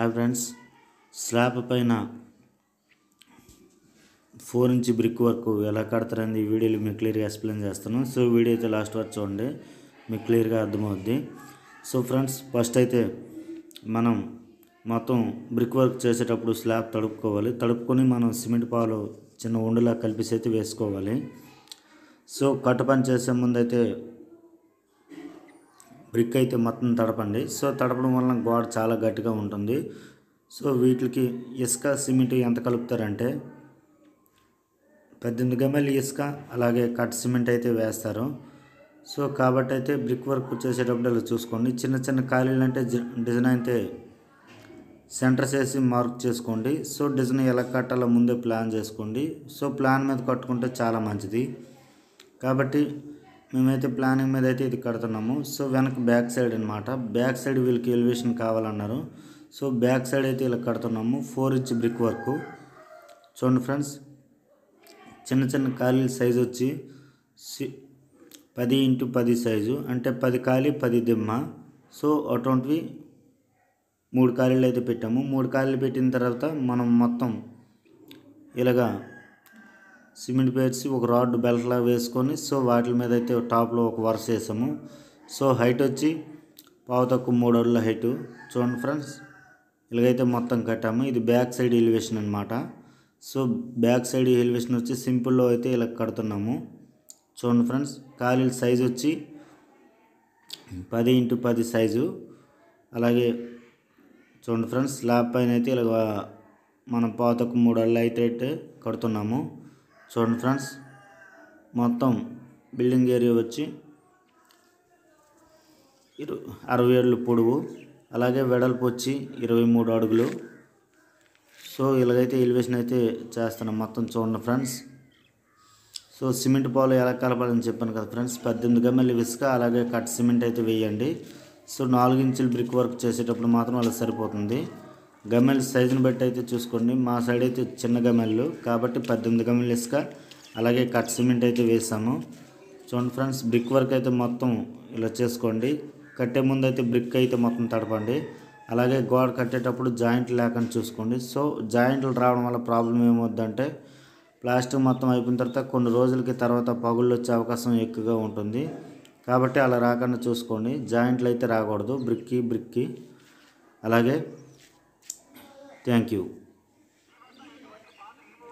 Hi friends, slab పైన 4 inch brick work ఎలా కడతారని ఈ వీడియోలో మీకు క్లియర్గా ఎక్స్ప్లెయిన్ చేస్తాను. సో వీడియో అయితే లాస్ట్ వరకు చూడండి, మీకు క్లియర్గా అర్థమవుద్ది. సో ఫ్రెండ్స్, ఫస్ట్ అయితే మనం మొత్తం బ్రిక్ వర్క్ చేసేటప్పుడు స్లాబ్ తడుపుకోవాలి. తడుపుకొని మనం సిమెంట్ పాలు చిన్న ఉండలా కలిపేసి అయితే వేసుకోవాలి. సో కట్ట పని చేసే ముందు అయితే బ్రిక్ అయితే మొత్తం తడపండి. సో తడపడం వలన గోడ చాలా గట్టిగా ఉంటుంది. సో వీటికి ఇసుక సిమెంట్ ఎంత కలుపుతారంటే 18 గమ్మెల ఇసుక అలాగే కట్ సిమెంట్ అయితే వేస్తారు. సో కాబట్టి అయితే బ్రిక్ వర్క్ చేసేటప్పుడు ఇలా చూసుకోండి. చిన్న చిన్న ఖాళీలు అంటే డిజైన్ అయితే సెంటర్స్ వేసి మార్క్ చేసుకోండి. సో డిజైన్ ఎలా కట్టాలో ముందే ప్లాన్ చేసుకోండి. సో ప్లాన్ మీద కట్టుకుంటే చాలా మంచిది. కాబట్టి మేమైతే ప్లానింగ్ మీద అయితే ఇది కడుతున్నాము. సో వెనక బ్యాక్ సైడ్ అనమాట, బ్యాక్ సైడ్ వీళ్ళకి ఎలివేషన్ కావాలన్నారు. సో బ్యాక్ సైడ్ అయితే ఇలా కడుతున్నాము. 4 ఇంచ్ బ్రిక్ వర్క్ చూడండి ఫ్రెండ్స్. చిన్న చిన్న ఖాళీల సైజు వచ్చి 10 x 10 సైజు, అంటే 10 ఖాళీ 10 దిమ్మ. సో అటువంటివి 3 ఖాళీలు అయితే పెట్టాము. 3 ఖాళీలు పెట్టిన తర్వాత మనం మొత్తం ఇలాగా సిమెంట్ పేర్చి ఒక రాడ్ బెల్ట్లా వేసుకొని సో వాటి మీద అయితే టాప్లో ఒక వరుస వేసాము. సో హైట్ వచ్చి 3 అడుగుల హైటు చూడండి ఫ్రెండ్స్. ఇలాగైతే మొత్తం కట్టాము. ఇది బ్యాక్ సైడ్ ఎలివేషన్ అనమాట. సో బ్యాక్ సైడ్ ఎలివేషన్ వచ్చి సింపుల్లో అయితే ఇలా కడుతున్నాము. చూడండి ఫ్రెండ్స్, ఖాళీల సైజు వచ్చి 10 x 10 సైజు. అలాగే చూడండి ఫ్రెండ్స్, స్లాబ్ పైన అయితే ఇలా మనం 3 అడుగులు అయితే కడుతున్నాము. చూడండి ఫ్రెండ్స్, మొత్తం బిల్డింగ్ ఏరియా వచ్చి 60 అడుగులు పొడవు, అలాగే వెడల్పు వచ్చి 23 అడుగులు. సో ఇలాగైతే ఎలివేషన్ అయితే చేస్తున్నాం మొత్తం. చూడండి ఫ్రెండ్స్, సో సిమెంట్ పాలు ఎలా కలపాలని చెప్పాను కదా ఫ్రెండ్స్. 18 గమ్మెల ఇసుక అలాగే కట్ సిమెంట్ అయితే వేయండి. సో 4 ఇంచుల బ్రిక్ వర్క్ చేసేటప్పుడు మాత్రం అలా సరిపోతుంది. గమ్మెల సైజుని బట్టి అయితే చూసుకోండి. మా సైడ్ అయితే చిన్న గమ్మెలు కాబట్టి 18 గమ్మెల ఇసుక అలాగే కట్ సిమెంట్ అయితే వేసాము. చూడండి ఫ్రెండ్స్, బ్రిక్ వర్క్ అయితే మొత్తం ఇలా చేసుకోండి. కట్టే ముందు అయితే బ్రిక్ అయితే మొత్తం తడపండి. అలాగే గోడ కట్టేటప్పుడు జాయింట్ లేకుండా చూసుకోండి. సో జాయింట్లు రావడం వల్ల ప్రాబ్లం ఏమవుద్దంటే ప్లాస్టిక్ మొత్తం అయిపోయిన తర్వాత కొన్ని రోజులకి తర్వాత పగుళ్ళు వచ్చే అవకాశం ఎక్కువగా ఉంటుంది. కాబట్టి అలా రాకుండా చూసుకోండి. జాయింట్లు అయితే రాకూడదు బ్రిక్కి. అలాగే థ్యాంక్ యూ.